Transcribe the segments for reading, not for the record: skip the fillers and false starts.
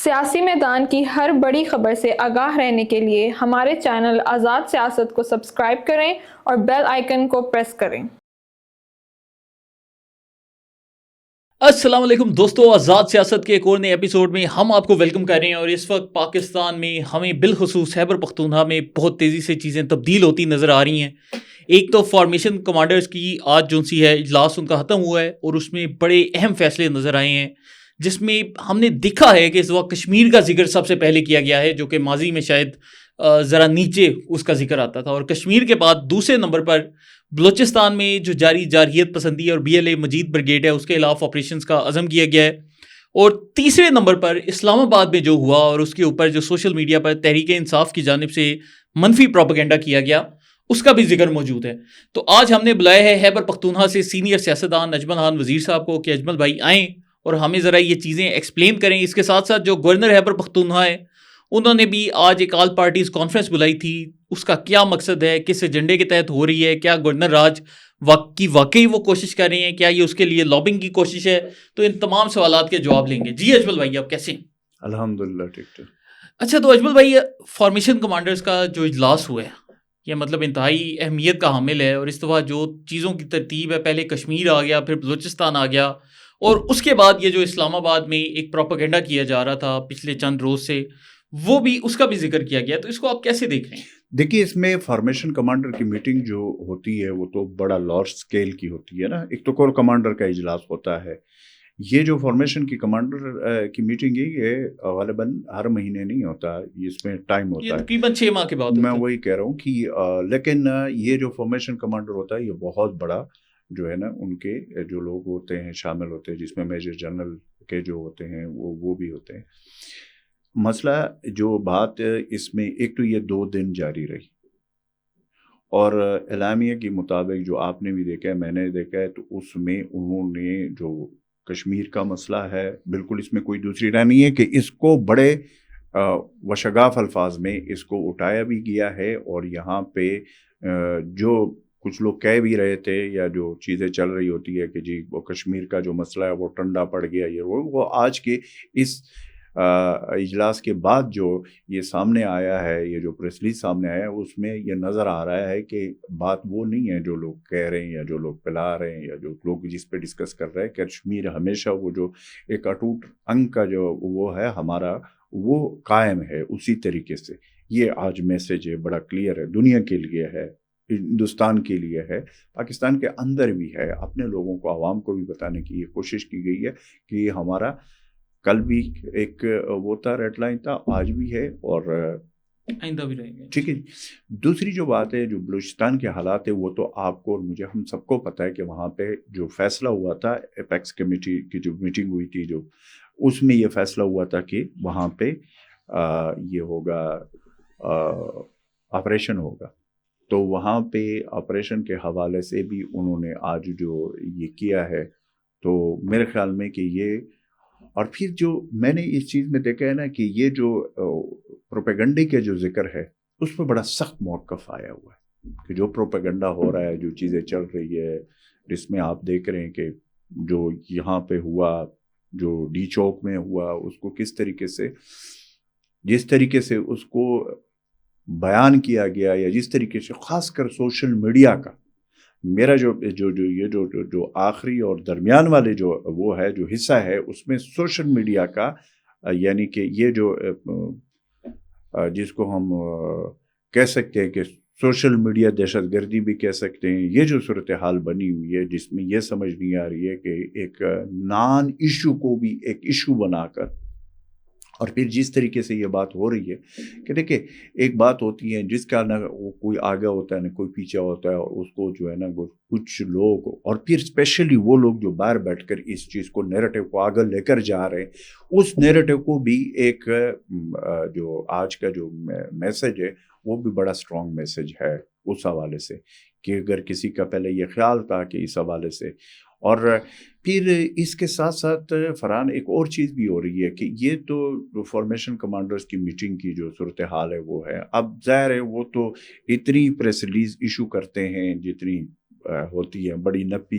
سیاسی میدان کی ہر بڑی خبر سے آگاہ رہنے کے لیے ہمارے چینل آزاد سیاست کو سبسکرائب کریں اور بیل آئیکن کو پریس کریں۔ السلام علیکم دوستو، آزاد سیاست کے ایک اور نئے ایپیسوڈ میں ہم آپ کو ویلکم کر رہے ہیں۔ اور اس وقت پاکستان میں ہمیں بالخصوص خیبر پختونخوا میں بہت تیزی سے چیزیں تبدیل ہوتی نظر آ رہی ہیں۔ ایک تو فارمیشن کمانڈرز کی آج جو سی ہے اجلاس ان کا ختم ہوا ہے اور اس میں بڑے اہم فیصلے نظر آئے ہیں، جس میں ہم نے دیکھا ہے کہ اس وقت کشمیر کا ذکر سب سے پہلے کیا گیا ہے، جو کہ ماضی میں شاید ذرا نیچے اس کا ذکر آتا تھا، اور کشمیر کے بعد دوسرے نمبر پر بلوچستان میں جو جاری جارحیت پسندی اور BLA مجید بریگیڈ ہے اس کے خلاف آپریشنز کا عزم کیا گیا ہے، اور تیسرے نمبر پر اسلام آباد میں جو ہوا اور اس کے اوپر جو سوشل میڈیا پر تحریک انصاف کی جانب سے منفی پروپیگنڈا کیا گیا اس کا بھی ذکر موجود ہے۔ تو آج ہم نے بلایا ہے خیبر پختونخوا سے سینئر سیاستدان اجمل خان وزیر صاحب کو کہ اجمل بھائی آئیں اور ہمیں ذرا یہ چیزیں ایکسپلین کریں۔ اس کے ساتھ ساتھ جو گورنر خیبر پختونخوا ہے انہوں نے بھی آج ایک آل پارٹیز کانفرنس بلائی تھی، اس کا کیا مقصد ہے، کس ایجنڈے کے تحت ہو رہی ہے، کیا گورنر راج واقعی وہ کوشش کر رہے ہیں، کیا یہ اس کے لیے لابنگ کی کوشش ہے؟ تو ان تمام سوالات کے جواب لیں گے۔ جی اجمل بھائی، آپ کیسے ہیں؟ الحمدللہ ٹھیک۔ اچھا، تو اجمل بھائی، فارمیشن کمانڈرز کا جو اجلاس ہوا ہے یہ مطلب انتہائی اہمیت کا حامل ہے، اور اس دفعہ جو چیزوں کی ترتیب ہے، پہلے کشمیر آ گیا، پھر بلوچستان آ گیا، اور اس کے بعد یہ جو اسلام آباد میں ایک پروپیگنڈا کیا جا رہا تھا پچھلے چند روز سے، وہ بھی اس کا بھی ذکر کیا گیا، تو اس کو آپ کیسے دیکھ رہے ہیں؟ دیکھیے، اس میں فارمیشن کمانڈر کی میٹنگ جو ہوتی ہے وہ تو بڑا لارج سکیل کی ہوتی ہے نا۔ ایک تو کور کمانڈر کا اجلاس ہوتا ہے، یہ جو فارمیشن کی کمانڈر کی میٹنگ ہے یہ غالباً ہر مہینے نہیں ہوتا، اس میں ٹائم ہوتا ہے، تقریباً 6 ماہ کے بعد میں وہی کہہ رہا ہوں کہ لیکن یہ جو فارمیشن کمانڈر ہوتا ہے یہ بہت بڑا جو ہے نا، ان کے جو لوگ ہوتے ہیں شامل ہوتے ہیں، جس میں میجر جنرل کے جو ہوتے ہیں وہ بھی ہوتے ہیں۔ مسئلہ جو بات اس میں ایک تو یہ 2 دن جاری رہی، اور اعلامیہ کے مطابق جو آپ نے بھی دیکھا ہے میں نے دیکھا ہے، تو اس میں انہوں نے جو کشمیر کا مسئلہ ہے، بالکل اس میں کوئی دوسری رائے نہیں ہے کہ اس کو بڑے وشگاف الفاظ میں اس کو اٹھایا بھی گیا ہے، اور یہاں پہ جو کچھ لوگ کہہ بھی رہے تھے یا جو چیزیں چل رہی ہوتی ہے کہ جی وہ کشمیر کا جو مسئلہ ہے وہ ٹھنڈا پڑ گیا، یہ وہ آج کے اس اجلاس کے بعد جو یہ سامنے آیا ہے، یہ جو پریس ریلیز سامنے آیا ہے، اس میں یہ نظر آ رہا ہے کہ بات وہ نہیں ہے جو لوگ کہہ رہے ہیں یا جو لوگ پلا رہے ہیں یا جو لوگ جس پہ ڈسکس کر رہے ہیں۔ کشمیر ہمیشہ وہ جو ایک اٹوٹ انگ کا جو وہ ہے ہمارا، وہ قائم ہے اسی طریقے سے۔ یہ آج میسیج ہے، بڑا کلیئر ہے، دنیا کے لیے ہے، ہندوستان کے لیے ہے، پاکستان کے اندر بھی ہے، اپنے لوگوں کو عوام کو بھی بتانے کی یہ کوشش کی گئی ہے کہ یہ ہمارا کل بھی ایک وہ تھا، ریڈ لائن تھا، آج بھی ہے اور آئندہ بھی رہیں گے۔ ٹھیک ہے۔ دوسری جو بات ہے جو بلوچستان کے حالات ہے، وہ تو آپ کو اور مجھے ہم سب کو پتہ ہے کہ وہاں پہ جو فیصلہ ہوا تھا، ایپیکس کمیٹی کی جو میٹنگ ہوئی تھی، جو اس میں یہ فیصلہ ہوا تھا کہ وہاں پہ یہ ہوگا، آپریشن ہوگا۔ تو وہاں پہ آپریشن کے حوالے سے بھی انہوں نے آج جو یہ کیا ہے، تو میرے خیال میں کہ یہ، اور پھر جو میں نے اس چیز میں دیکھا ہے نا کہ یہ جو پروپیگنڈے کے جو ذکر ہے اس پہ بڑا سخت موقف آیا ہوا ہے کہ جو پروپیگنڈا ہو رہا ہے، جو چیزیں چل رہی ہے، جس میں آپ دیکھ رہے ہیں کہ جو یہاں پہ ہوا، جو ڈی چوک میں ہوا، اس کو کس طریقے سے، جس طریقے سے اس کو بیان کیا گیا، یا جس طریقے سے خاص کر سوشل میڈیا کا، میرا جو آخری اور درمیان والے جو وہ ہے جو حصہ ہے، اس میں سوشل میڈیا کا، یعنی کہ یہ جو جس کو ہم کہہ سکتے ہیں کہ سوشل میڈیا دہشت گردی بھی کہہ سکتے ہیں، یہ جو صورتحال بنی ہوئی ہے، جس میں یہ سمجھ نہیں آ رہی ہے کہ ایک نان ایشو کو بھی ایک ایشو بنا کر، اور پھر جس طریقے سے یہ بات ہو رہی ہے کہ دیکھیں، ایک بات ہوتی ہے جس کا نہ کوئی آگے ہوتا ہے نہ کوئی پیچھے ہوتا ہے، اور اس کو جو ہے نا کچھ لوگ، اور پھر اسپیشلی وہ لوگ جو باہر بیٹھ کر اس چیز کو، نیریٹو کو آگے لے کر جا رہے ہیں، اس نیریٹو کو بھی ایک جو آج کا جو میسج ہے وہ بھی بڑا اسٹرانگ میسج ہے اس حوالے سے، کہ اگر کسی کا پہلے یہ خیال تھا کہ اس حوالے سے، اور پھر اس کے ساتھ ساتھ فرحان ایک اور چیز بھی ہو رہی ہے کہ یہ تو فارمیشن کمانڈرز کی میٹنگ کی جو صورتحال ہے وہ ہے، اب ظاہر ہے وہ تو اتنی پریس ریلیز ایشو کرتے ہیں جتنی ہوتی ہے، بڑی نپی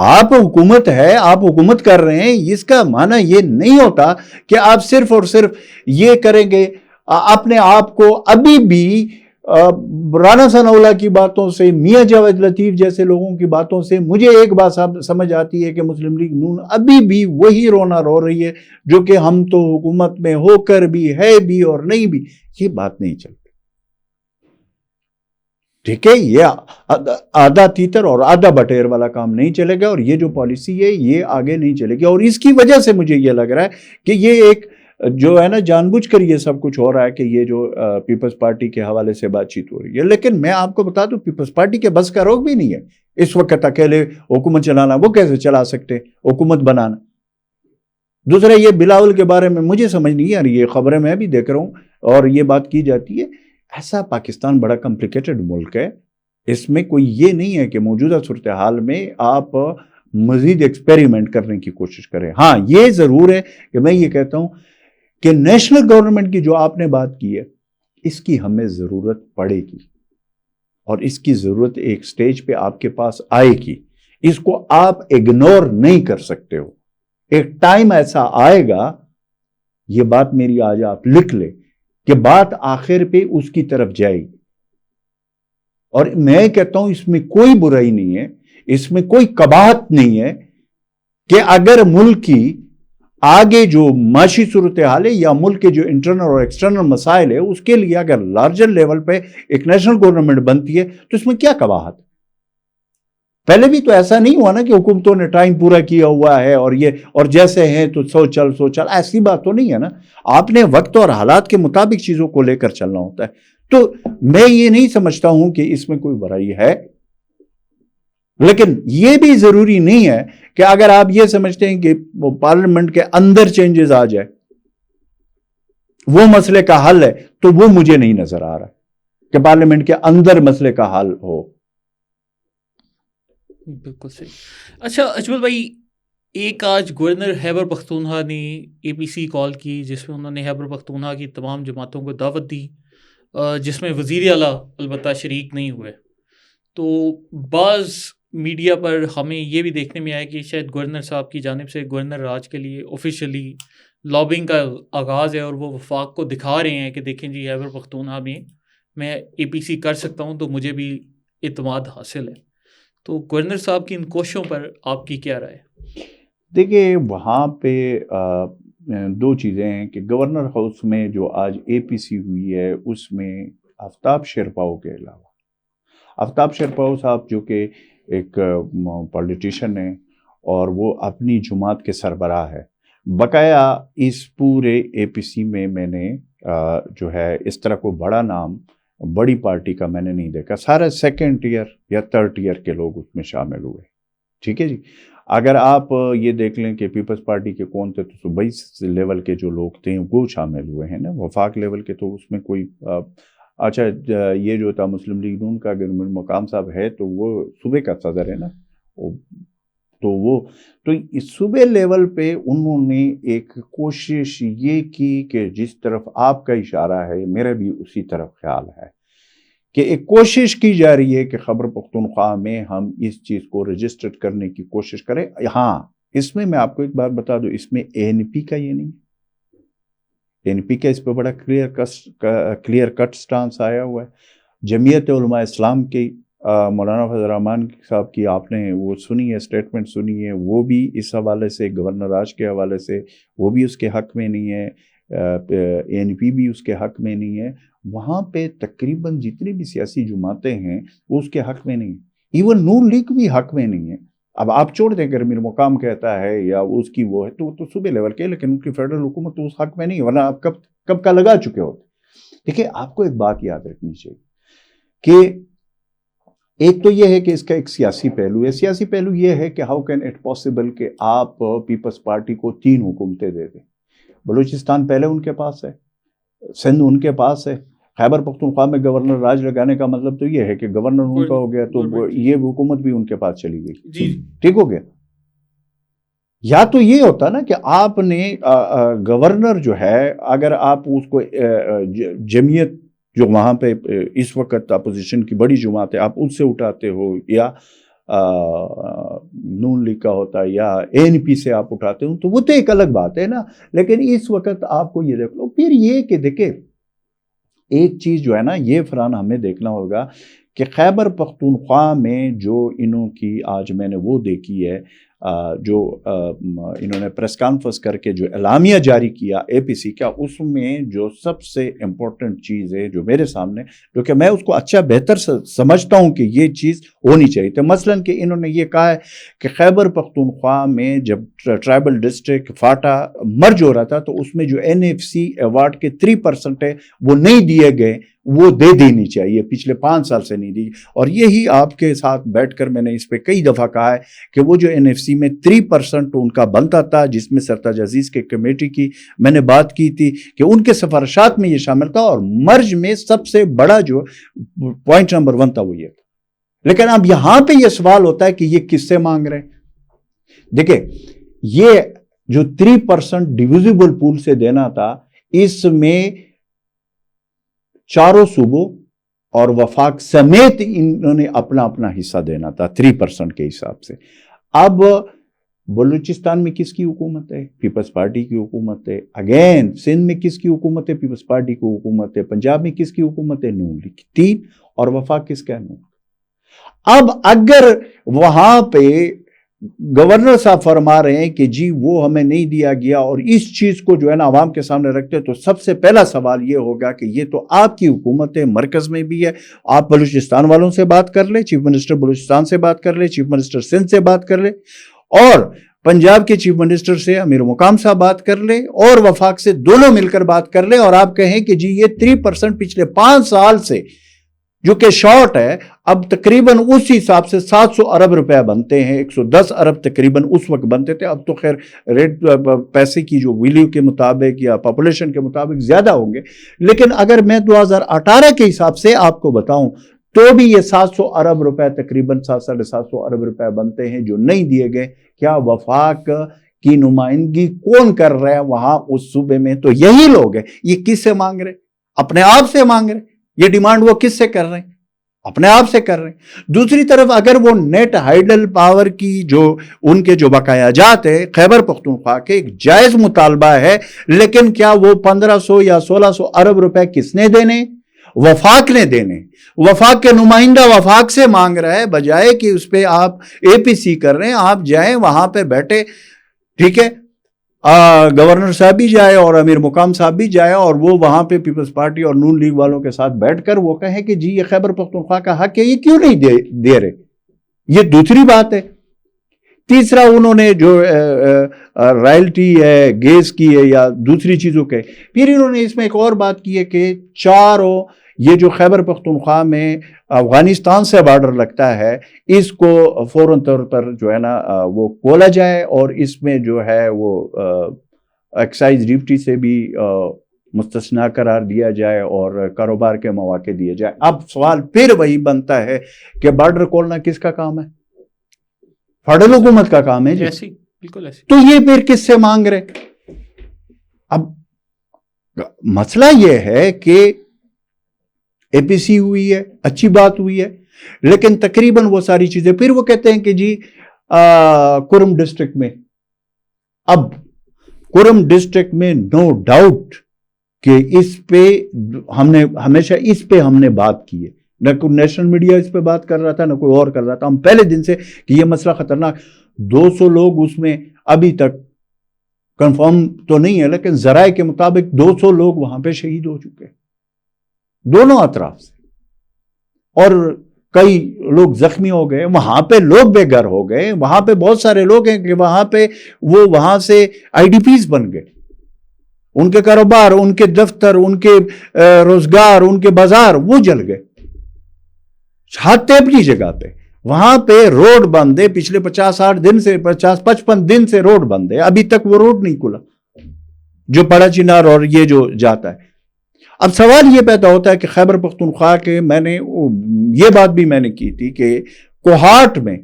آپ حکومت ہے, آپ حکومت کر رہے ہیں, اس کا معنی یہ نہیں ہوتا کہ آپ صرف اور صرف یہ کریں گے اپنے آپ کو. ابھی بھی رانا ثناء اللہ کی باتوں سے, میاں جاوید لطیف جیسے لوگوں کی باتوں سے مجھے ایک بات سمجھ آتی ہے کہ مسلم لیگ نون ابھی بھی وہی رونا رو رہی ہے جو کہ ہم تو حکومت میں ہو کر بھی ہے بھی اور نہیں بھی. یہ بات نہیں چلتی, ٹھیک ہے. یہ آدھا تیتر اور آدھا بٹیر والا کام نہیں چلے گا, اور یہ جو پالیسی ہے یہ آگے نہیں چلے گی. اور اس کی وجہ سے مجھے یہ لگ رہا ہے کہ یہ ایک جو ہے نا جان بوجھ کر یہ سب کچھ ہو رہا ہے کہ یہ جو پیپلز پارٹی کے حوالے سے بات چیت ہو رہی ہے. لیکن میں آپ کو بتا دوں پیپلز پارٹی کے بس کا روگ بھی نہیں ہے اس وقت اکیلے حکومت چلانا. وہ کیسے چلا سکتے حکومت بنانا؟ دوسرا یہ بلاول کے بارے میں مجھے سمجھ نہیں آ رہی, یہ خبریں میں بھی دیکھ رہا ہوں اور یہ بات کی جاتی ہے. ایسا پاکستان بڑا کمپلیکیٹڈ ملک ہے, اس میں کوئی یہ نہیں ہے کہ موجودہ صورتحال میں آپ مزید ایکسپیریمنٹ کرنے کی کوشش کریں. ہاں یہ ضرور ہے کہ میں یہ کہتا ہوں کہ نیشنل گورنمنٹ کی جو آپ نے بات کی ہے اس کی ہمیں ضرورت پڑے گی, اور اس کی ضرورت ایک سٹیج پہ آپ کے پاس آئے گی. اس کو آپ اگنور نہیں کر سکتے ہو. ایک ٹائم ایسا آئے گا, یہ بات میری آج آپ لکھ لیں, کہ بات آخر پہ اس کی طرف جائے گی. اور میں کہتا ہوں اس میں کوئی برائی نہیں ہے, اس میں کوئی قباحت نہیں ہے کہ اگر ملک کی آگے جو معاشی صورتحال ہے یا ملک کے جو انٹرنل اور ایکسٹرنل مسائل ہے اس کے لیے اگر لارجر لیول پہ ایک نیشنل گورنمنٹ بنتی ہے تو اس میں کیا قباحت؟ پہلے بھی تو ایسا نہیں ہوا نا کہ حکومتوں نے ٹائم پورا کیا ہوا ہے اور یہ اور جیسے ہیں تو سو چل, ایسی بات تو نہیں ہے نا. آپ نے وقت اور حالات کے مطابق چیزوں کو لے کر چلنا ہوتا ہے. تو میں یہ نہیں سمجھتا ہوں کہ اس میں کوئی برائی ہے, لیکن یہ بھی ضروری نہیں ہے کہ اگر آپ یہ سمجھتے ہیں کہ وہ پارلیمنٹ کے اندر چینجز آ جائے وہ مسئلے کا حل ہے, تو وہ مجھے نہیں نظر آ رہا کہ پارلیمنٹ کے اندر مسئلے کا حل ہو. بالکل صحیح. اچھا اجمل بھائی, ایک آج گورنر خیبر پختونخوا نے اے پی سی کال کی جس میں انہوں نے خیبر پختونخوا کی تمام جماعتوں کو دعوت دی, جس میں وزیر اعلیٰ البتہ شریک نہیں ہوئے. تو بعض میڈیا پر ہمیں یہ بھی دیکھنے میں آیا کہ شاید گورنر صاحب کی جانب سے گورنر راج کے لیے آفیشیلی لابنگ کا آغاز ہے, اور وہ وفاق کو دکھا رہے ہیں کہ دیکھیں جی خیبر پختونخوا میں اے پی سی کر سکتا ہوں تو مجھے بھی اعتماد حاصل ہے. تو گورنر صاحب کی ان کوششوں پر آپ کی کیا رائے؟ دیکھیے وہاں پہ دو چیزیں ہیں کہ گورنر ہاؤس میں جو آج اے پی سی ہوئی ہے اس میں آفتاب شیرپاؤ کے علاوہ, آفتاب شیرپاؤ صاحب جو کہ ایک پولیٹیشین ہے اور وہ اپنی جماعت کے سربراہ ہے, بقایا اس پورے اے پی سی میں نے جو ہے اس طرح کو بڑا نام بڑی پارٹی کا میں نے نہیں دیکھا. سارے سیکنڈ ٹیئر یا تھرڈ ٹیئر کے لوگ اس میں شامل ہوئے. ٹھیک ہے جی. اگر آپ یہ دیکھ لیں کہ پیپلز پارٹی کے کون تھے تو صوبائی لیول کے جو لوگ تھے وہ شامل ہوئے ہیں نا. وفاق لیول کے تو اس میں کوئی اچھا یہ جو تھا مسلم لیگ نون کا اگر مقام صاحب ہے تو وہ صوبے کا صدر ہے نا, تو اس صوبے لیول پہ انہوں نے ایک کوشش یہ کی کہ جس طرف آپ کا اشارہ ہے میرا بھی اسی طرف خیال ہے کہ ایک کوشش کی جا رہی ہے کہ خیبر پختونخوا میں ہم اس چیز کو رجسٹر کرنے کی کوشش کریں. ہاں اس میں آپ کو ایک بات بتا دوں, اس میں اے این پی کا یہ نہیں, اے این پی کا اس پہ بڑا کلیئر کٹ سٹانس آیا ہوا ہے. جمعیت علماء اسلام کی مولانا فضل الرحمان صاحب کی آپ نے وہ سنی ہے, اسٹیٹمنٹ سنی ہے, وہ بھی اس حوالے سے گورنر راج کے حوالے سے وہ بھی اس کے حق میں نہیں ہے, اے این پی بھی اس کے حق میں نہیں ہے. وہاں پہ تقریباً جتنی بھی سیاسی جماعتیں ہیں وہ اس کے حق میں نہیں ہیں, ایون نون لیگ بھی حق میں نہیں ہے. اب آپ چھوڑ دیں اگر میرا مقام کہتا ہے یا اس کی وہ ہے تو صوبے لیول کے, لیکن ان کی فیڈرل حکومت تو اس حق میں نہیں ہے, ورنہ آپ کب کا لگا چکے ہوتے. دیکھیں آپ کو ایک بات یاد رکھنی چاہیے کہ ایک تو یہ ہے کہ اس کا ایک سیاسی پہلو ہے. سیاسی پہلو یہ ہے کہ ہاؤ کین اٹ پاسبل کہ آپ پیپلز پارٹی کو 3 حکومتیں دے دیں. بلوچستان پہلے ان کے پاس ہے, سندھ ان کے پاس ہے, خیبر پختونخوا میں گورنر راج لگانے کا مطلب تو یہ ہے کہ گورنر ان کا ہو گیا تو یہ حکومت بھی ان کے پاس چلی گئی. جی ٹھیک ہو گیا. یا تو یہ ہوتا نا کہ آپ نے گورنر جو ہے اگر آپ اس کو جمعیت جو وہاں پہ اس وقت اپوزیشن کی بڑی جماعت ہے آپ ان سے اٹھاتے ہو, یا نون لیگ کا ہوتا یا ANP سے آپ اٹھاتے ہوں تو وہ تو ایک الگ بات ہے نا. لیکن اس وقت آپ کو یہ دیکھ لو. پھر یہ کہ دیکھیں ایک چیز جو ہے نا یہ فرحان ہمیں دیکھنا ہوگا کہ خیبر پختونخوا میں جو انہوں کی آج میں نے وہ دیکھی ہے جو انہوں نے پریس کانفرنس کر کے جو اعلامیہ جاری کیا APC کا, اس میں جو سب سے امپورٹنٹ چیز ہے جو میرے سامنے, جو کہ میں اس کو اچھا بہتر سمجھتا ہوں کہ یہ چیز ہونی چاہیے تھی. مثلاً کہ انہوں نے یہ کہا ہے کہ خیبر پختونخوا میں جب ٹرائبل ڈسٹرکٹ فاٹا مرج ہو رہا تھا تو اس میں جو NFC ایوارڈ کے 3% ہے وہ نہیں دیے گئے, وہ دے دینی چاہیے, پچھلے 5 سال سے نہیں دی. اور یہی آپ کے ساتھ بیٹھ کر میں نے اس پہ کئی دفعہ کہا ہے کہ وہ جو NFC میں 3% ان کا بنتا تھا, جس میں سرتاج عزیز کے کمیٹی کی میں نے بات کی تھی کہ ان کے سفارشات میں یہ شامل تھا, اور مرج میں سب سے بڑا جو پوائنٹ نمبر 1 تھا وہ یہ تھا. لیکن اب یہاں پہ یہ سوال ہوتا ہے کہ یہ کس سے مانگ رہے ہیں. دیکھیں یہ جو 3% ڈیویزیبل پول سے دینا تھا, اس میں چاروں صوبوں اور وفاق سمیت انہوں نے اپنا اپنا حصہ دینا تھا 3% کے حساب سے. اب بلوچستان میں کس کی حکومت ہے؟ پیپلز پارٹی کی حکومت ہے. اگین سندھ میں کس کی حکومت ہے؟ پیپلز پارٹی کی حکومت ہے. پنجاب میں کس کی حکومت ہے؟ نون لیگ. 3. اور وفاق کس کا ہے؟ نون. اب اگر وہاں پہ گورنر صاحب فرما رہے ہیں کہ جی وہ ہمیں نہیں دیا گیا, اور اس چیز کو جو ہے نا عوام کے سامنے رکھتے, تو سب سے پہلا سوال یہ ہوگا کہ یہ تو آپ کی حکومت ہے, مرکز میں بھی ہے. آپ بلوچستان والوں سے بات کر لیں, چیف منسٹر بلوچستان سے بات کر لیں, چیف منسٹر سندھ سے بات کر لیں, اور پنجاب کے چیف منسٹر سے امیر مقام صاحب بات کر لیں, اور وفاق سے دونوں مل کر بات کر لیں, اور آپ کہیں کہ جی یہ 3% پچھلے 5 سال سے جو کہ شارٹ ہے, اب تقریباً اس حساب سے 700 ارب روپے بنتے ہیں. 110 ارب تقریباً اس وقت بنتے تھے. اب تو خیر ریٹ پیسے کی جو ویلیو کے مطابق یا پاپولیشن کے مطابق زیادہ ہوں گے, لیکن اگر میں 2018 کے حساب سے آپ کو بتاؤں تو بھی یہ 700 ارب روپے تقریباً 700-750 ارب روپے بنتے ہیں جو نہیں دیے گئے. کیا وفاق کی نمائندگی کون کر رہا ہے وہاں اس صوبے میں؟ تو یہی لوگ ہیں. یہ کس سے مانگ رہے؟ اپنے آپ سے مانگ رہے. یہ ڈیمانڈ وہ کس سے کر رہے ہیں؟ اپنے آپ سے کر رہے ہیں. دوسری طرف اگر وہ نیٹ ہائیڈل پاور کی جو ان کے جو بقایا جات ہے خیبر پختونخوا کے, ایک جائز مطالبہ ہے, لیکن کیا وہ 1500 یا 1600 ارب روپے کس نے دینے؟ وفاق نے دینے. وفاق کے نمائندہ وفاق سے مانگ رہا ہے, بجائے کہ اس پہ آپ APC کر رہے ہیں. آپ جائیں وہاں پہ بیٹھے, ٹھیک ہے, گورنر صاحب بھی جائے اور امیر مقام صاحب بھی جائے, اور وہ وہاں پہ پیپلز پارٹی اور نون لیگ والوں کے ساتھ بیٹھ کر وہ کہیں کہ جی یہ خیبر پختونخوا کا حق ہے, یہ کیوں نہیں دے رہے. یہ دوسری بات ہے. تیسرا انہوں نے جو رائلٹی ہے گیس کی ہے یا دوسری چیزوں کے, پھر انہوں نے اس میں ایک اور بات کی ہے کہ چاروں یہ جو خیبر پختونخوا میں افغانستان سے بارڈر لگتا ہے, اس کو فوراً طور پر جو ہے نا وہ کھولا جائے, اور اس میں جو ہے وہ ایکسائز ڈیوٹی سے بھی مستثنا قرار دیا جائے اور کاروبار کے مواقع دیے جائے. اب سوال پھر وہی بنتا ہے کہ بارڈر کھولنا کس کا کام ہے؟ فیڈرل حکومت کا کام ہے جی. بالکل ایسی. تو یہ پھر کس سے مانگ رہے؟ اب مسئلہ یہ ہے کہ APC ہوئی ہے, اچھی بات ہوئی ہے, لیکن تقریباً وہ ساری چیزیں پھر وہ کہتے ہیں کہ جی کرم ڈسٹرکٹ میں. اب کرم ڈسٹرکٹ میں نو ڈاؤٹ کہ اس پہ ہم نے ہمیشہ اس پہ ہم نے بات کی ہے, نہ کوئی نیشنل میڈیا اس پہ بات کر رہا تھا, نہ کوئی اور کر رہا تھا. ہم پہلے دن سے کہ یہ مسئلہ خطرناک, 200 لوگ اس میں ابھی تک کنفرم تو نہیں ہے, لیکن ذرائع کے مطابق 200 لوگ وہاں پہ شہید ہو چکے دونوں اطراف سے, اور کئی لوگ زخمی ہو گئے. وہاں پہ لوگ بے گھر ہو گئے. وہاں پہ بہت سارے لوگ ہیں کہ وہاں پہ وہ وہاں سے IDPs بن گئے. ان کے کاروبار, ان کے دفتر, ان کے روزگار, ان کے بازار وہ جل گئے. چھاتے اپنی جگہ پہ, وہاں پہ روڈ بند ہے. پچھلے 50-60 دن سے 50-55 دن سے روڈ بند ہے. ابھی تک وہ روڈ نہیں کھلا جو پڑا چنار اور یہ جو جاتا ہے. اب سوال یہ پیدا ہوتا ہے کہ خیبر پختونخوا کے, میں نے یہ بات بھی میں نے کی تھی کہ کوہاٹ میں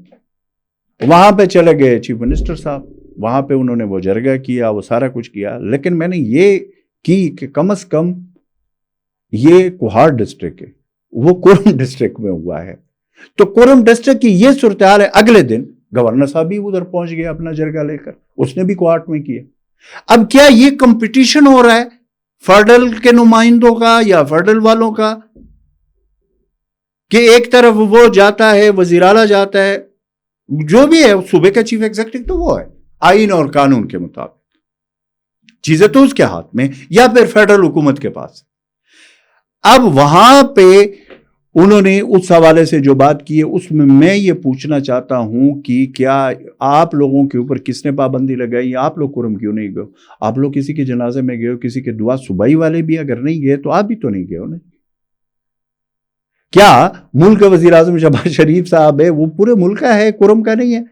وہاں پہ چلے گئے چیف منسٹر صاحب, وہاں پہ انہوں نے وہ جرگہ کیا, وہ سارا کچھ کیا, لیکن میں نے یہ کی کہ کم از کم یہ کوہاٹ ڈسٹرکٹ ہے, وہ کرم ڈسٹرکٹ میں ہوا ہے. تو کورم ڈسٹرکٹ کی یہ صورتحال ہے. اگلے دن گورنر صاحب بھی ادھر پہنچ گیا اپنا جرگہ لے کر, اس نے بھی کوارٹ میں کیا. اب کیا یہ کمپٹیشن ہو رہا ہے فیڈرل کے نمائندوں کا یا فیڈرل والوں کا, کہ ایک طرف وہ جاتا ہے, وزیر اعلیٰ جاتا ہے, جو بھی ہے صوبے کا چیف ایگزیکٹو تو وہ ہے آئین اور قانون کے مطابق, چیزیں تو اس کے ہاتھ میں یا پھر فیڈرل حکومت کے پاس. اب وہاں پہ انہوں نے اس حوالے سے جو بات کی ہے اس میں یہ پوچھنا چاہتا ہوں کہ کیا آپ لوگوں کے اوپر کس نے پابندی لگائی؟ آپ لوگ کرم کیوں نہیں گئے؟ آپ لوگ کسی کے جنازے میں گئے ہو, کسی کے دعا صوبائی والے بھی اگر نہیں گئے تو آپ بھی تو نہیں گئے ہو نا. کیا ملک کا وزیر اعظم شہباز شریف صاحب ہے وہ پورے ملک کا ہے, کرم کا نہیں ہے؟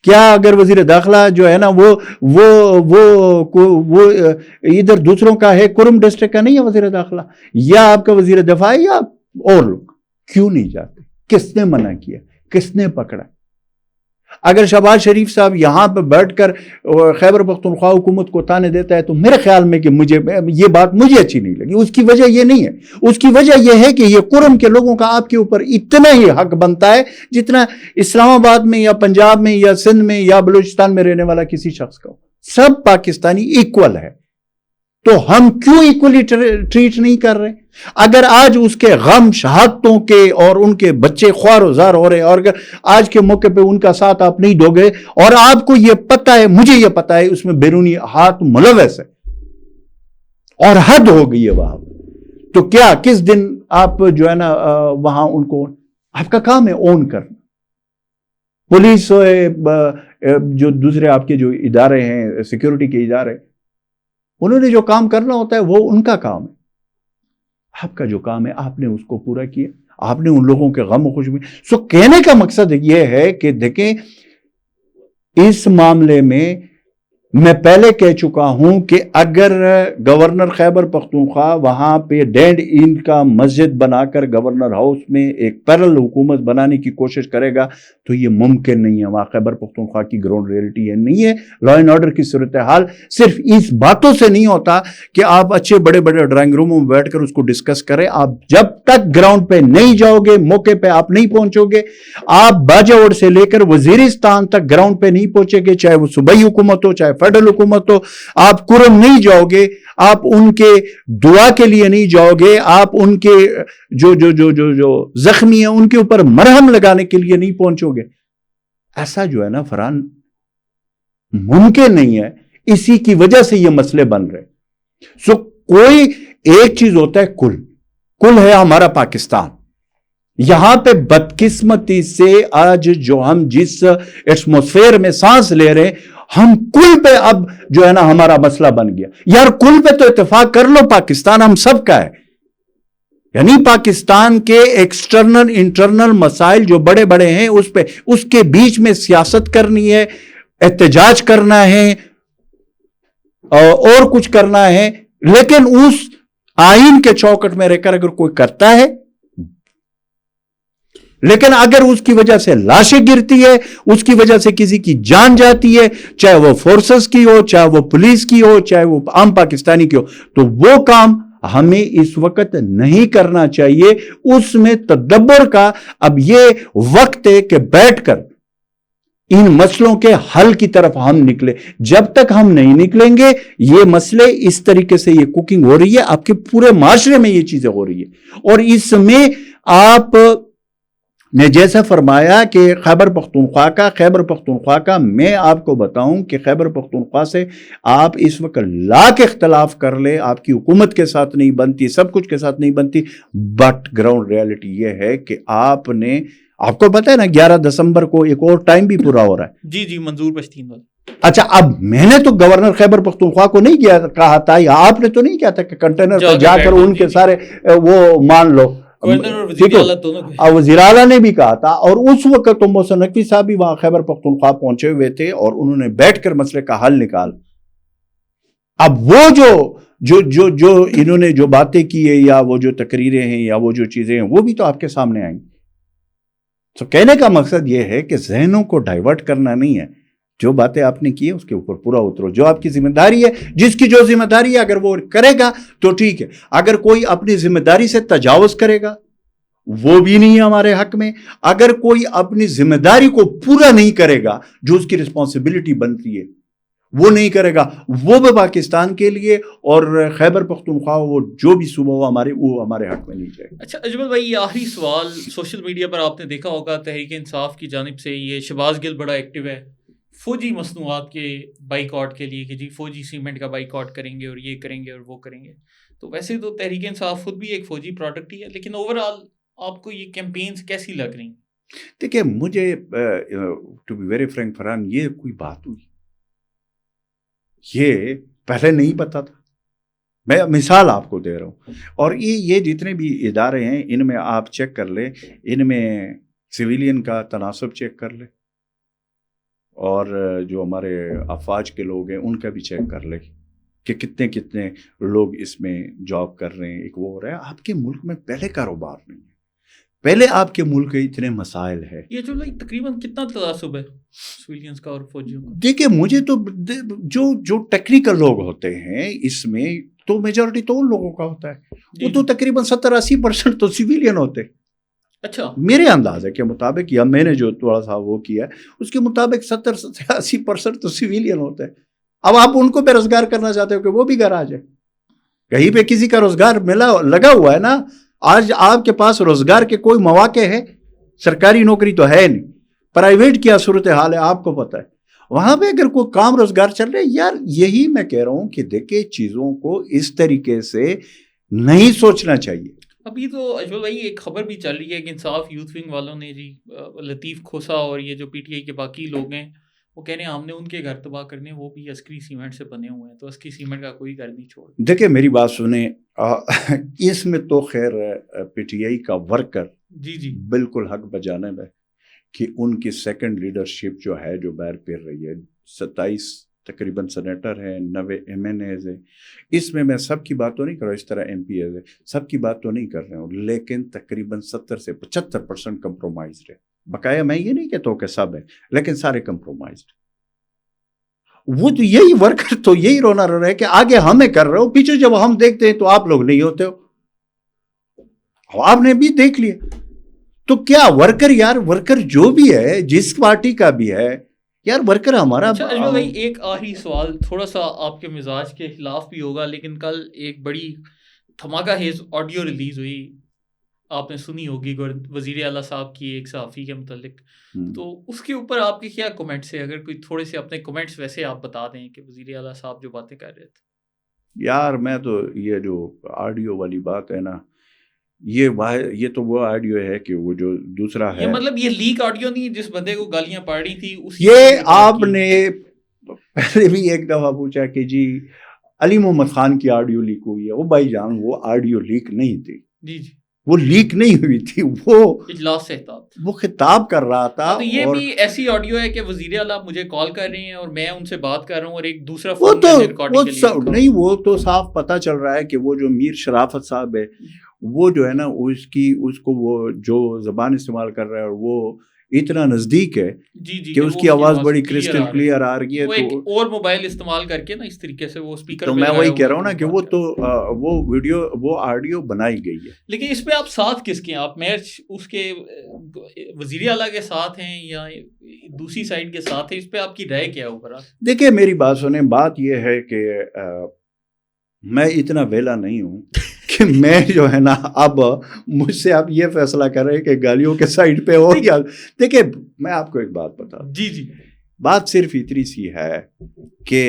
کیا اگر وزیر داخلہ جو ہے نا وہ ادھر دوسروں کا ہے, کرم ڈسٹرکٹ کا نہیں ہے وزیر داخلہ, یا آپ کا وزیر دفاع ہے, یا اور لوگ کیوں نہیں جاتے؟ کس نے منع کیا؟ کس نے پکڑا؟ اگر شہباز شریف صاحب یہاں پہ بیٹھ کر خیبر پختونخوا حکومت کو تانے دیتا ہے تو میرے خیال میں کہ یہ بات مجھے اچھی نہیں لگی. اس کی وجہ یہ نہیں ہے, اس کی وجہ یہ ہے کہ یہ کرم کے لوگوں کا آپ کے اوپر اتنا ہی حق بنتا ہے جتنا اسلام آباد میں یا پنجاب میں یا سندھ میں یا بلوچستان میں رہنے والا کسی شخص کا. سب پاکستانی ایکول ہے, تو ہم کیوں ایکولی ٹریٹ نہیں کر رہے؟ اگر آج اس کے غم شہادتوں کے اور ان کے بچے خوار و زار ہو رہے, اور اگر آج کے موقع پہ ان کا ساتھ آپ نہیں دو گے, اور آپ کو یہ پتہ ہے, مجھے یہ پتہ ہے اس میں بیرونی ہاتھ ملوث ہے اور حد ہو گئی ہے وہاں, تو کیا کس دن آپ جو ہے نا وہاں ان کو, آپ کا کام ہے اون کرنا. پولیس جو دوسرے آپ کے جو ادارے ہیں, سیکیورٹی کے ادارے, انہوں نے جو کام کرنا ہوتا ہے وہ ان کا کام ہے. آپ کا جو کام ہے آپ نے اس کو پورا کیا, آپ نے ان لوگوں کے غم و خوشی. سو کہنے کا مقصد یہ ہے کہ دیکھیں اس معاملے میں پہلے کہہ چکا ہوں کہ اگر گورنر خیبر پختونخوا وہاں پہ ڈینڈ ان کا مسجد بنا کر گورنر ہاؤس میں ایک پیرل حکومت بنانے کی کوشش کرے گا تو یہ ممکن نہیں ہے. وہاں خیبر پختونخوا کی گراؤنڈ ریئلٹی یہ نہیں ہے. لا اینڈ آرڈر کی صورتحال صرف اس باتوں سے نہیں ہوتا کہ آپ اچھے بڑے بڑے ڈرائنگ روموں میں بیٹھ کر اس کو ڈسکس کریں. آپ جب تک گراؤنڈ پہ نہیں جاؤ گے, موقع پہ آپ نہیں پہنچو گے, آپ باجوڑ سے لے کر وزیرستان تک گراؤنڈ پہ نہیں پہنچے گے, چاہے وہ صوبائی حکومت ہو چاہے فیڈرل حکومت ہو, آپ کرم نہیں جاؤ گے, آپ ان کے دعا کے لیے نہیں جاؤ گے, آپ ان کے جو زخمی ہیں ان کے اوپر مرہم لگانے کے لیے نہیں پہنچو گے. ایسا جو ہے نا فرحان ممکن نہیں ہے. اسی کی وجہ سے یہ مسئلے بن رہے. سو کوئی ایک چیز ہوتا ہے, کل ہے ہمارا پاکستان. یہاں پہ بدقسمتی سے آج جو ہم جس ایٹماسفیئر میں سانس لے رہے ہیں, ہم کل پہ اب جو ہے نا ہمارا مسئلہ بن گیا. یار کل پہ تو اتفاق کر لو, پاکستان ہم سب کا ہے. یعنی پاکستان کے ایکسٹرنل انٹرنل مسائل جو بڑے بڑے ہیں اس کے بیچ میں سیاست کرنی ہے, احتجاج کرنا ہے اور کچھ کرنا ہے, لیکن اس آئین کے چوکٹ میں رہ کر اگر کوئی کرتا ہے, لیکن اگر اس کی وجہ سے لاشیں گرتی ہے, اس کی وجہ سے کسی کی جان جاتی ہے, چاہے وہ فورسز کی ہو, چاہے وہ پولیس کی ہو, چاہے وہ عام پاکستانی کی ہو, تو وہ کام ہمیں اس وقت نہیں کرنا چاہیے. اس میں تدبر کا اب یہ وقت ہے کہ بیٹھ کر ان مسئلوں کے حل کی طرف ہم نکلے. جب تک ہم نہیں نکلیں گے, یہ مسئلے اس طریقے سے یہ کوکنگ ہو رہی ہے, آپ کے پورے معاشرے میں یہ چیزیں ہو رہی ہے. اور اس میں آپ نے جیسا فرمایا کہ خیبر پختونخوا کا میں آپ کو بتاؤں کہ خیبر پختونخوا سے آپ اس وقت لاکھ اختلاف کر لے, آپ کی حکومت کے ساتھ نہیں بنتی, سب کچھ کے ساتھ نہیں بنتی, بٹ گراؤنڈ ریالٹی یہ ہے کہ آپ کو پتا ہے نا 11 دسمبر کو ایک اور ٹائم بھی پورا ہو رہا ہے. جی منظور پشتین والا. اچھا, اب میں نے تو گورنر خیبر پختونخوا کو نہیں کہا تھا, یا آپ نے تو نہیں کہا تھا کہ کنٹینر پہ جا کر ان کے سارے وہ مان لو. وزیر اعلیٰ نے بھی کہا تھا, اور اس وقت تو محسن نقوی صاحب بھی وہاں خیبر پختونخوا پہنچے ہوئے تھے اور انہوں نے بیٹھ کر مسئلے کا حل نکال. اب وہ جو انہوں نے جو باتیں کی ہے, یا وہ جو تقریریں ہیں, یا وہ جو چیزیں ہیں, وہ بھی تو آپ کے سامنے آئیں. تو کہنے کا مقصد یہ ہے کہ ذہنوں کو ڈائیورٹ کرنا نہیں ہے, جو باتیں آپ نے کی ہے اس کے اوپر پورا اترو. جو آپ کی ذمہ داری ہے, جس کی جو ذمہ داری ہے, اگر وہ کرے گا تو ٹھیک ہے. اگر کوئی اپنی ذمہ داری سے تجاوز کرے گا, وہ بھی نہیں ہے ہمارے حق میں. اگر کوئی اپنی ذمہ داری کو پورا نہیں کرے گا جو اس کی رسپانسبلٹی بنتی ہے وہ نہیں کرے گا, وہ بھی پاکستان کے لیے اور خیبر پختونخوا وہ جو بھی صوبہ ہو وہ ہمارے حق میں نہیں جائے. اچھا اجمل بھائی, یہ آخری سوال, سوشل میڈیا پر آپ نے دیکھا ہوگا تحریک انصاف کی جانب سے یہ شہباز گل بڑا ایکٹیو ہے فوجی مصنوعات کے بائیکاٹ کے لیے کہ جی فوجی سیمنٹ کا بائیکاٹ کریں گے اور یہ کریں گے اور وہ کریں گے. تو ویسے تو تحریک انصاف خود بھی ایک فوجی پروڈکٹ ہی ہے, لیکن اوور آل آپ کو یہ کیمپینز کیسی لگ رہی ہیں؟ دیکھیں مجھے to be very frank Farhan, یہ کوئی بات ہوئی, یہ پہلے نہیں پتا تھا. میں مثال آپ کو دے رہا ہوں, اور یہ جتنے بھی ادارے ہیں ان میں آپ چیک کر لیں, ان میں سویلین کا تناسب چیک کر لیں اور جو ہمارے افواج کے لوگ ہیں ان کا بھی چیک کر لیں کہ کتنے لوگ اس میں جاب کر رہے ہیں. ایک وہ ہو رہا ہے, آپ کے ملک میں پہلے کاروبار نہیں ہے, پہلے آپ کے ملک کے اتنے مسائل ہیں. یہ جو تقریباً کتنا تناسب ہے سویلینز کا اور فوجیوں کا؟ دیکھیں مجھے تو جو ٹیکنیکل لوگ ہوتے ہیں اس میں تو میجورٹی تو ان لوگوں کا ہوتا ہے, وہ تو تقریباً 70-80% تو سویلین ہوتے. اچھا, میرے اندازے کے مطابق یا میں نے جو تھوڑا سا وہ کیا ہے اس کے مطابق 70-80% تو سویلین ہوتے ہیں. اب آپ ان کو بے روزگار کرنا چاہتے ہو کہ وہ بھی گھر آ جائے, کہیں پہ کسی کا روزگار لگا ہوا ہے نا. آج آپ کے پاس روزگار کے کوئی مواقع ہے؟ سرکاری نوکری تو ہے نہیں, پرائیویٹ کیا صورتحال ہے آپ کو پتہ ہے. وہاں پہ اگر کوئی کام روزگار چل رہا ہے, یار یہی میں کہہ رہا ہوں کہ دیکھیں چیزوں کو اس طریقے سے نہیں سوچنا چاہیے. ابھی تو اجمل بھائی ایک خبر بھی چل رہی ہے کہ انصاف یوتھ ونگ والوں نے جی لطیف کھوسا اور یہ جو پی ٹی آئی کے باقی لوگ ہیں وہ کہہ رہے ہیں ہم نے ان کے گھر تباہ کرنے, وہ بھی عسکری سیمنٹ سے بنے ہوئے ہیں, تو عسکری سیمنٹ کا کوئی گھر نہیں چھوڑ. دیکھیں میری بات سنیں, اس میں تو خیر پی ٹی آئی کا ورکر جی بالکل حق بجانب ہے کہ ان کی سیکنڈ لیڈرشپ جو ہے جو بیر پھر رہی ہے. 27 تقریباً سینیٹر ہیں, 90 ایم این ایز ہیں. اس میں سب کی بات تو نہیں کر رہا ہوں, اس طرح ایم پی ایز ہے, سب کی بات تو نہیں کر رہا ہوں, لیکن تقریباً 70 سے 75% کمپرومائزڈ ہے. بقایا میں یہ نہیں کہتا ہوں کہ سب ہے, لیکن سارے کمپرومائزڈ. وہ تو یہی ورکر تو یہی رونا رو رہا ہے کہ آگے ہمیں کر رہے ہو, پیچھے جب ہم دیکھتے ہیں تو آپ لوگ نہیں ہوتے ہو. آپ نے بھی دیکھ لیا تو کیا ورکر, یار ورکر جو بھی ہے جس پارٹی کا بھی ہے یار ورکر ہمارا. اچھا اجمل بھائی ایک آخری سوال, تھوڑا سا آپ کے مزاج کے خلاف بھی ہوگا, لیکن کل ایک بڑی دھماکہ خیز آڈیو ریلیز ہوئی, آپ نے سنی ہوگی وزیر اعلیٰ صاحب کی ایک صحافی کے متعلق, تو اس کے اوپر آپ کے کیا کمنٹس ہیں؟ اگر کوئی تھوڑے سے اپنے کمنٹس ویسے آپ بتا دیں کہ وزیر اعلیٰ صاحب جو باتیں کر رہے تھے. یار میں تو یہ جو آڈیو والی بات ہے نا, یہ تو وہ آڈیو ہے کہ وہ جو دوسرا ہے, یہ مطلب یہ لیک آڈیو نہیں جس بندے کو گالیاں پڑ رہی تھی یہ آپ نے پہلے بھی ایک دفعہ پوچھا کہ جی علی محمد خان کی آڈیو لیک ہوئی ہے. وہ بھائی جان وہ آڈیو لیک نہیں تھی, جی وہ لیک نہیں ہوئی تھی, وہ اجلاس سے احتیاط وہ خطاب کر رہا تھا. تو یہ بھی ایسی آڈیو ہے کہ وزیر اعلیٰ مجھے کال کر رہے ہیں اور میں ان سے بات کر رہا ہوں اور ایک دوسرا وہ تو صاف پتہ چل رہا ہے کہ وہ جو میر شرافت صاحب ہے وہ جو ہے نا اس کو وہ جو زبان استعمال کر رہا ہے وہ اتنا نزدیک ہے کہ اس کی آواز بڑی کرسٹل کلیئر آ رہی ہے. تو اور موبائل استعمال کر کے نا اس طریقے سے وہ اسپیکر, تو میں وہی کہہ رہا ہوں نا کہ وہ ویڈیو وہ آڈیو بنائی گئی ہے. لیکن اس پہ آپ ساتھ کس کے ہیں؟ آپ میچ اس کے وزیر اعلیٰ کے ساتھ ہیں یا دوسری سائڈ کے ساتھ ہیں؟ اس پہ آپ کی رائے کیا ہوگا؟ دیکھیں میری بات سنیں, بات یہ ہے کہ میں اتنا ویلا نہیں ہوں کہ میں جو ہے نا اب مجھ سے آپ یہ فیصلہ کر رہے ہیں کہ گالیوں کے سائڈ پہ ہو یا. دیکھیں میں آپ کو ایک بات بتا دوں, جی بات صرف اتنی سی ہے کہ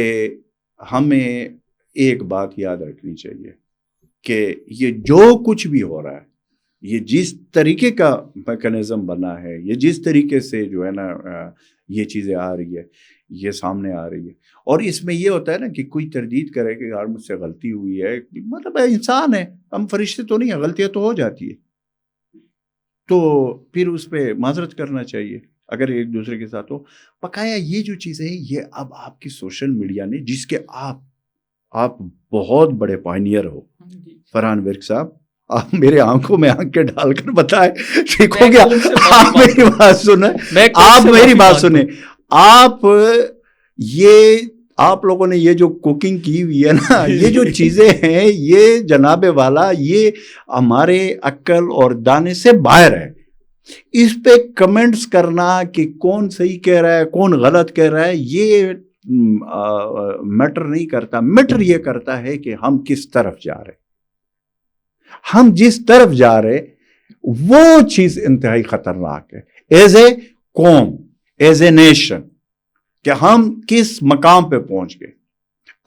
ہمیں ایک بات یاد رکھنی چاہیے کہ یہ جو کچھ بھی ہو رہا ہے, یہ جس طریقے کا میکانزم بنا ہے, یہ جس طریقے سے جو ہے نا یہ چیزیں آ رہی ہے, یہ سامنے آ رہی ہے, اور اس میں یہ ہوتا ہے نا کہ کوئی تردید کرے کہ یار مجھ سے غلطی ہوئی ہے, مطلب انسان ہے, ہم فرشتے تو نہیں ہیں, غلطیاں تو ہو جاتی ہے, تو پھر اس پہ معذرت کرنا چاہیے اگر ایک دوسرے کے ساتھ ہو. بقایا یہ جو چیزیں ہیں یہ اب آپ کی سوشل میڈیا نے, جس کے آپ بہت بڑے پائنیئر ہو فرحان ورک صاحب, آپ میرے آنکھوں میں آنکھیں ڈال کر بتائیں, ٹھیک ہو گیا؟ آپ میری بات سنیں, آپ میری بات سنیں, آپ یہ آپ لوگوں نے یہ جو کوکنگ کی ہوئی ہے نا، یہ جو چیزیں ہیں، یہ جناب والا یہ ہمارے عقل اور دانے سے باہر ہے. اس پہ کمنٹس کرنا کہ کون صحیح کہہ رہا ہے کون غلط کہہ رہا ہے، یہ میٹر نہیں کرتا. میٹر یہ کرتا ہے کہ ہم کس طرف جا رہے. ہم جس طرف جا رہے وہ چیز انتہائی خطرناک ہے. ایز اے قوم، ایز اے نیشن، کہ ہم کس مقام پہ پہنچ گئے.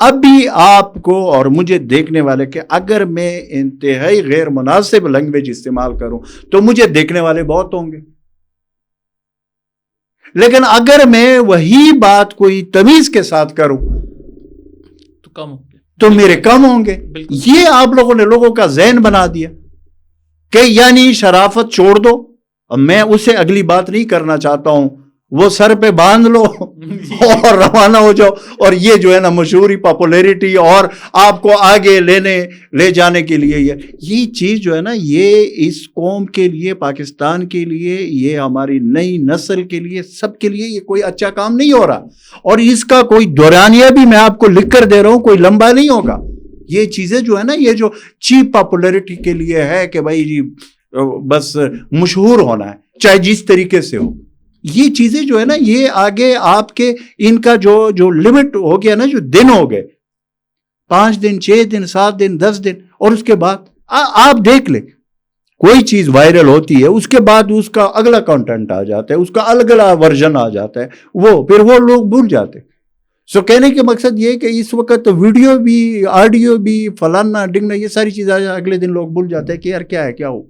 اب بھی آپ کو اور مجھے دیکھنے والے کہ اگر میں انتہائی غیر مناسب لینگویج استعمال کروں تو مجھے دیکھنے والے بہت ہوں گے، لیکن اگر میں وہی بات کوئی تمیز کے ساتھ کروں تو کم ہوں گے، تو میرے کم ہوں گے. یہ آپ لوگوں نے لوگوں کا ذہن بنا دیا کہ یعنی شرافت چھوڑ دو. میں اسے اگلی بات نہیں کرنا چاہتا ہوں، وہ سر پہ باندھ لو اور روانہ ہو جاؤ. اور یہ جو ہے نا مشہوری، پاپولیرٹی اور آپ کو آگے لے جانے کے لیے یہ چیز جو ہے نا، یہ اس قوم کے لیے، پاکستان کے لیے، یہ ہماری نئی نسل کے لیے، سب کے لیے یہ کوئی اچھا کام نہیں ہو رہا. اور اس کا کوئی دورانیہ بھی میں آپ کو لکھ کر دے رہا ہوں، کوئی لمبا نہیں ہوگا. یہ چیزیں جو ہے نا، یہ جو چیپ پاپولیرٹی کے لیے ہے کہ بھائی جی بس مشہور ہونا ہے چاہے جس طریقے سے ہو، یہ چیزیں جو ہے نا، یہ آگے آپ کے ان کا جو لمٹ ہو گیا نا، جو دن ہو گئے 5 دن 6 دن 7 دن 10 دن، اور اس کے بعد آپ دیکھ لیں کوئی چیز وائرل ہوتی ہے، اس کے بعد اس کا اگلا کنٹینٹ آ جاتا ہے، اس کا اگلا ورژن آ جاتا ہے، پھر وہ لوگ بھول جاتے. سو کہنے کے مقصد یہ کہ اس وقت ویڈیو بھی، آڈیو بھی، فلانا ڈنگنا، یہ ساری چیزیں اگلے دن لوگ بھول جاتے ہیں کہ یار کیا ہے کیا ہو.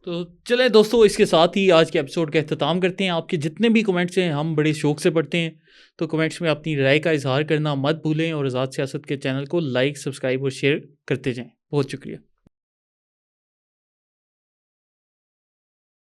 تو چلیں دوستو، اس کے ساتھ ہی آج کے ایپیسوڈ کا اختتام کرتے ہیں. آپ کے جتنے بھی کمنٹس ہیں ہم بڑے شوق سے پڑھتے ہیں، تو کمنٹس میں اپنی رائے کا اظہار کرنا مت بھولیں، اور آزاد سیاست کے چینل کو لائک، سبسکرائب اور شیئر کرتے جائیں. بہت شکریہ.